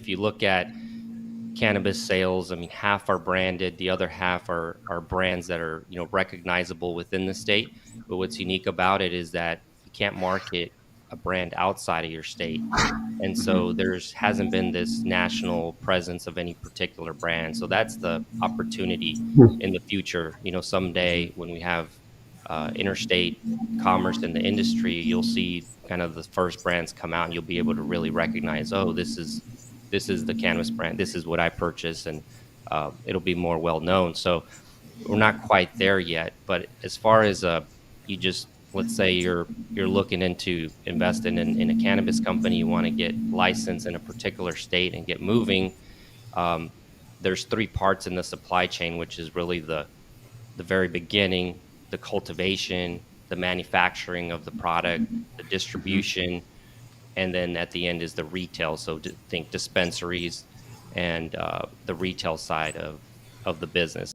if you look at cannabis sales, I mean, half are branded, the other half are brands that are, recognizable within the state. But what's unique about it is that you can't market a brand outside of your state. And so Mhm. there's hasn't been this national presence of any particular brand. So that's the opportunity in the future. Someday when we have interstate commerce in the industry, you'll see kind of the first brands come out, and you'll be able to really recognize, oh, this is the cannabis brand. This is what I purchase, and it'll be more well known. So we're not quite there yet. But as far as you just let's say you're looking into investing in a cannabis company, you want to get licensed in a particular state and get moving. Um, there's three parts in the supply chain, which is really the very beginning, the cultivation, the manufacturing of the product, the distribution, and then at the end is the retail. So think dispensaries and the retail side of the business.